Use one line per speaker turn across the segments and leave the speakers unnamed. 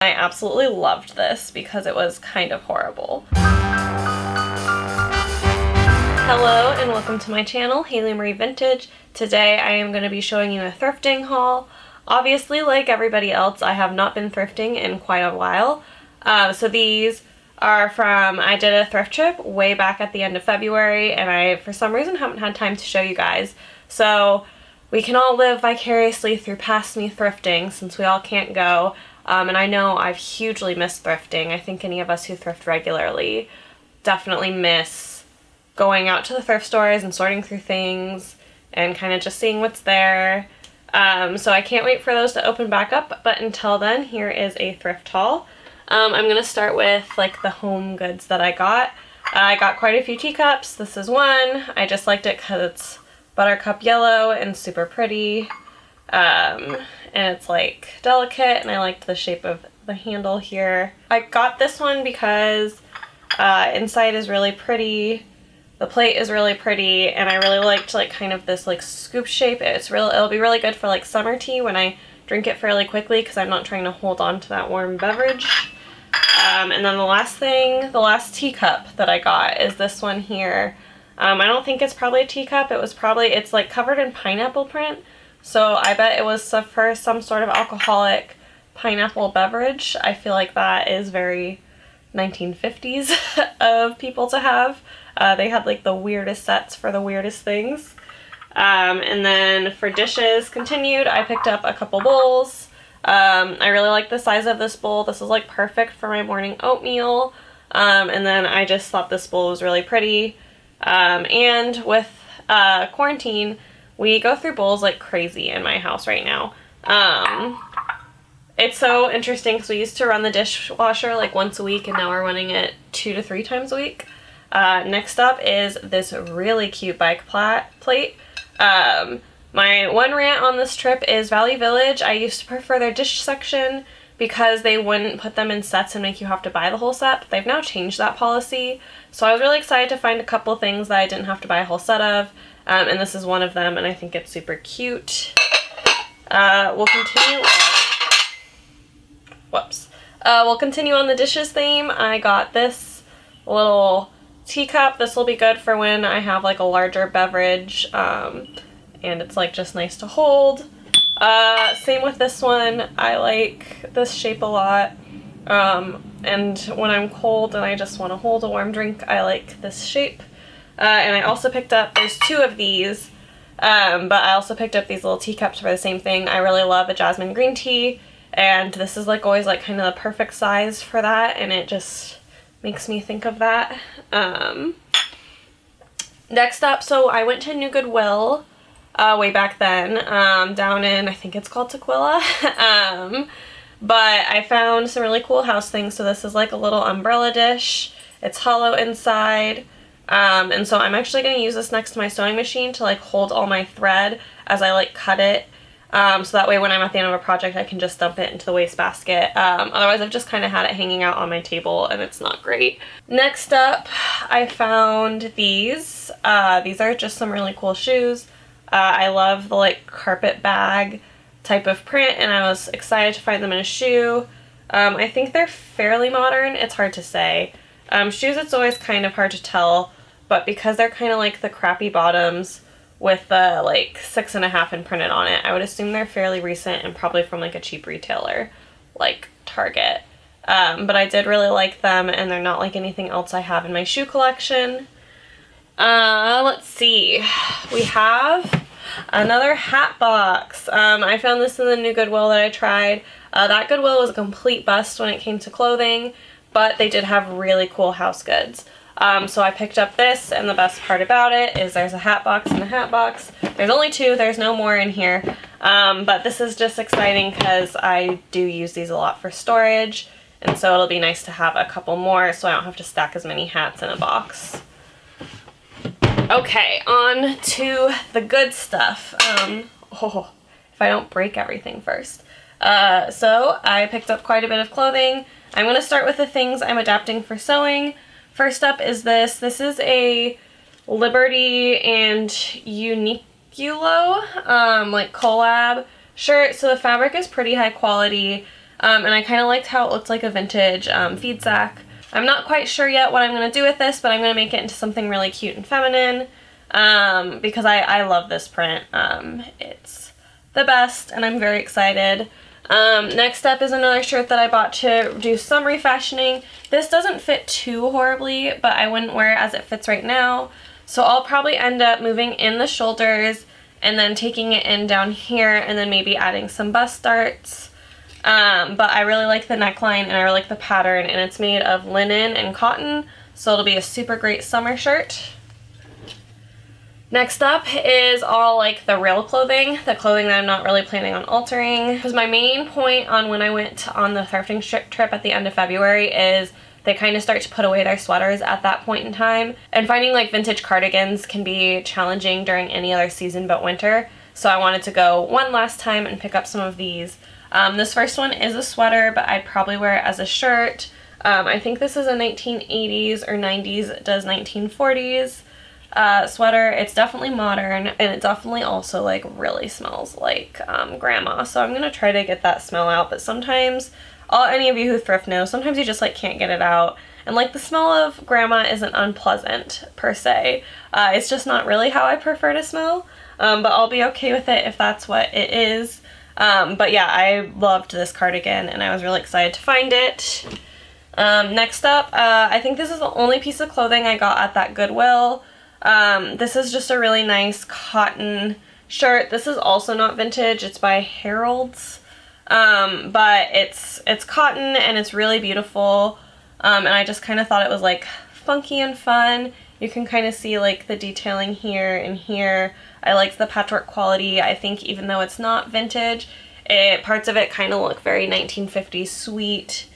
I absolutely loved this because it was kind of horrible. Hello and welcome to my channel, Haylee Marie Vintage. Today I am going to be showing you a thrifting haul. Obviously, like everybody else, I have not been thrifting in quite a while. So these are from, I did a thrift trip way back at the end of February, and I, for some reason, haven't had time to show you guys. So we can all live vicariously through past me thrifting since we all can't go. And I know I've hugely missed thrifting. I think any of us who thrift regularly definitely miss going out to the thrift stores and sorting through things and kind of just seeing what's there. So I can't wait for those to open back up, but until then, here is a thrift haul. I'm going to start with like the home goods that I got. I got quite a few teacups. This is one. I just liked it because it's buttercup yellow and super pretty. And it's like delicate, and I liked the shape of the handle here. I got this one because inside is really pretty. The plate is really pretty, and I really liked like kind of this like scoop shape. It'll be really good for like summer tea when I drink it fairly quickly because I'm not trying to hold on to that warm beverage. And then the last teacup that I got is this one here. I don't think it's probably a teacup. It's like covered in pineapple print. So I bet it was for some sort of alcoholic pineapple beverage. I feel like that is very 1950s of people to have. They had like the weirdest sets for the weirdest things. And then for dishes continued, I picked up a couple bowls. I really like the size of this bowl. This is like perfect for my morning oatmeal. And then I just thought this bowl was really pretty. And with quarantine, we go through bowls like crazy in my house right now. It's so interesting because we used to run the dishwasher like once a week, and now we're running it 2 to 3 times a week. Next up is this really cute bike plate. My one rant on this trip is Valley Village. I used to prefer their dish section because they wouldn't put them in sets and make you have to buy the whole set, but they've now changed that policy. So I was really excited to find a couple things that I didn't have to buy a whole set of, and this is one of them, and I think it's super cute. We'll continue on the dishes theme. I got this little teacup. This will be good for when I have like a larger beverage, and it's like just nice to hold. Same with this one. I like this shape a lot, and when I'm cold and I just want to hold a warm drink, I like this shape. And I also picked up, there's 2 of these, but I also picked up these little teacups for the same thing. I really love a jasmine green tea, and this is like always like kind of the perfect size for that, and it just makes me think of that. Next up, so I went to New Goodwill way back then, down in, I think it's called Tukwila. But I found some really cool house things. So this is like a little umbrella dish. It's hollow inside. And so I'm actually going to use this next to my sewing machine to like hold all my thread as I like cut it. So that way when I'm at the end of a project, I can just dump it into the wastebasket. Otherwise, I've just kind of had it hanging out on my table, and it's not great. Next up, I found these. These are just some really cool shoes. I love the like carpet bag type of print, and I was excited to find them in a shoe. I think they're fairly modern. It's hard to say. Shoes, it's always kind of hard to tell, but because they're kind of like the crappy bottoms with the like 6.5 imprinted on it, I would assume they're fairly recent and probably from like a cheap retailer like Target. But I did really like them, and they're not like anything else I have in my shoe collection. Let's see. We have another hat box. I found this in the new Goodwill that I tried. That Goodwill was a complete bust when it came to clothing, but they did have really cool house goods. So I picked up this, and the best part about it is there's a hat box in the hat box. There's only 2, there's no more in here. But this is just exciting because I do use these a lot for storage, and so it'll be nice to have a couple more so I don't have to stack as many hats in a box. Okay, on to the good stuff. If I don't break everything first. So I picked up quite a bit of clothing. I'm going to start with the things I'm adapting for sewing. First up is this. This is a Liberty and Uniculo like collab shirt. So the fabric is pretty high quality. And I kind of liked how it looked like a vintage feed sack. I'm not quite sure yet what I'm going to do with this, but I'm going to make it into something really cute and feminine because I love this print. It's the best, and I'm very excited. Next up is another shirt that I bought to do some refashioning. This doesn't fit too horribly, but I wouldn't wear it as it fits right now. So I'll probably end up moving in the shoulders and then taking it in down here and then maybe adding some bust darts. But I really like the neckline and I really like the pattern, and it's made of linen and cotton, so it'll be a super great summer shirt. Next up is all like the real clothing, the clothing that I'm not really planning on altering. Because my main point on when I went on the thrifting trip at the end of February is they kind of start to put away their sweaters at that point in time. And finding like vintage cardigans can be challenging during any other season but winter. So I wanted to go one last time and pick up some of these. This first one is a sweater, but I'd probably wear it as a shirt. I think this is a 1980s or 90s, it does 1940s sweater. It's definitely modern, and it definitely also like really smells like grandma. So I'm gonna try to get that smell out, but sometimes, any of you who thrift know, sometimes you just like can't get it out. And like the smell of grandma isn't unpleasant per se. It's just not really how I prefer to smell, but I'll be okay with it if that's what it is. But yeah, I loved this cardigan and I was really excited to find it. Next up, I think this is the only piece of clothing I got at that Goodwill. This is just a really nice cotton shirt. This is also not vintage, it's by Harold's. But it's cotton and it's really beautiful. And I just kind of thought it was like funky and fun. You can kind of see like the detailing here and here. I liked the patchwork quality. I think even though it's not vintage, parts of it kind of look very 1950s sweet.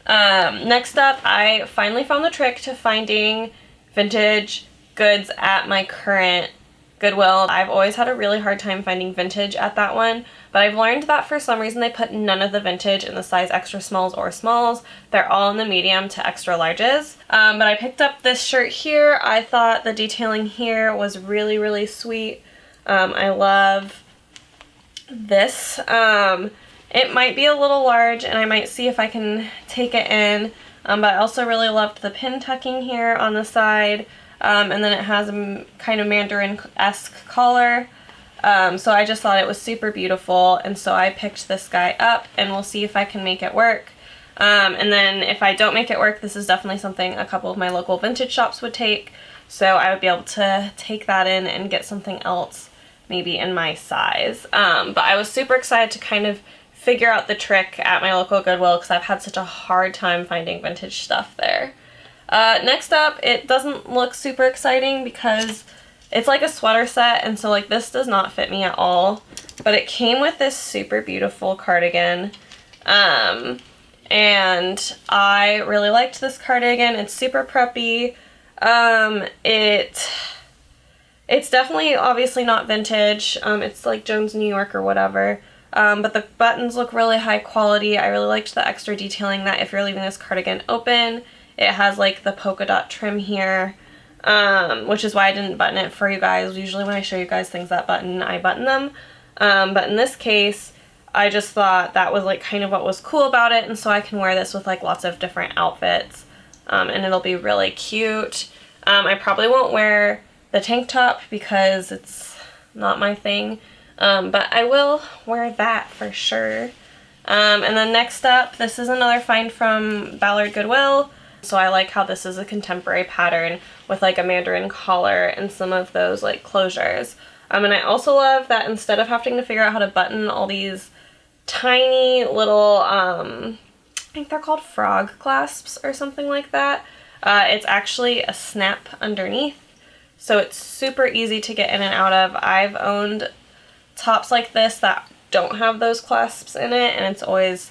Next up, I finally found the trick to finding vintage goods at my current Goodwill. I've always had a really hard time finding vintage at that one, but I've learned that for some reason they put none of the vintage in the size extra smalls or smalls. They're all in the medium to extra larges. But I picked up this shirt here. I thought the detailing here was really, really sweet. I love this. It might be a little large and I might see if I can take it in, but I also really loved the pin tucking here on the side. And then it has a kind of mandarin-esque collar. So I just thought it was super beautiful, and so I picked this guy up, and we'll see if I can make it work. And then if I don't make it work, this is definitely something a couple of my local vintage shops would take, so I would be able to take that in and get something else maybe in my size. But I was super excited to kind of figure out the trick at my local Goodwill because I've had such a hard time finding vintage stuff there. Next up, it doesn't look super exciting because it's like a sweater set, and so like this does not fit me at all, but it came with this super beautiful cardigan, and I really liked this cardigan. It's super preppy. It's definitely obviously not vintage. It's like Jones New York or whatever, but the buttons look really high quality. I really liked the extra detailing that if you're leaving this cardigan open, it has like the polka dot trim here, which is why I didn't button it for you guys. Usually when I show you guys things that button, I button them. But in this case, I just thought that was like kind of what was cool about it, and so I can wear this with like lots of different outfits, and it'll be really cute. I probably won't wear the tank top because it's not my thing, but I will wear that for sure. And then next up, this is another find from Ballard Goodwill. So I like how this is a contemporary pattern with like a mandarin collar and some of those like closures. And I also love that instead of having to figure out how to button all these tiny little, I think they're called frog clasps or something like that, it's actually a snap underneath. So it's super easy to get in and out of. I've owned tops like this that don't have those clasps in it, and it's always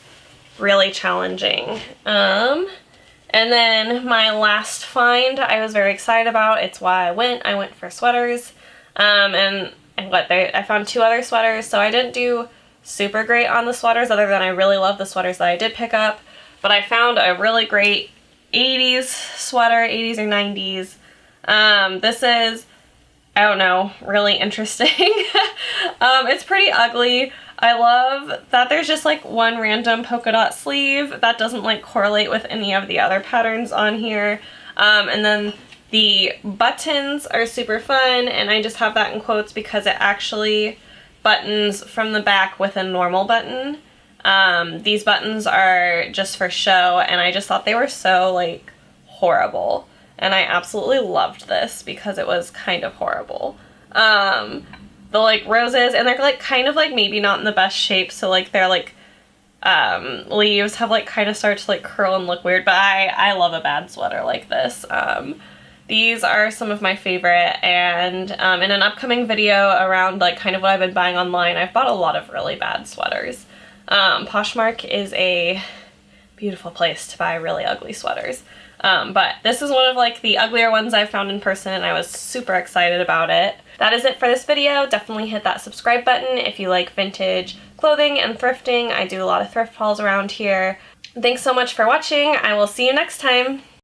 really challenging. And then my last find I was very excited about. It's why I went for sweaters. And I found two other sweaters, so I didn't do super great on the sweaters other than I really love the sweaters that I did pick up. But I found a really great 80s sweater, 80s or 90s. This is, I don't know, really interesting. It's pretty ugly. I love that there's just like one random polka dot sleeve that doesn't like correlate with any of the other patterns on here. And then the buttons are super fun, and I just have that in quotes because it actually buttons from the back with a normal button. These buttons are just for show, and I just thought they were so like horrible, and I absolutely loved this because it was kind of horrible. The like roses, and they're like kind of like maybe not in the best shape, so like they're like leaves have like kind of started to like curl and look weird, but I love a bad sweater like this. These are some of my favorite, and in an upcoming video around like kind of what I've been buying online, I've bought a lot of really bad sweaters. Poshmark is a beautiful place to buy really ugly sweaters. But this is one of like the uglier ones I've found in person, and I was super excited about it. That is it for this video. Definitely hit that subscribe button if you like vintage clothing and thrifting. I do a lot of thrift hauls around here. Thanks so much for watching. I will see you next time.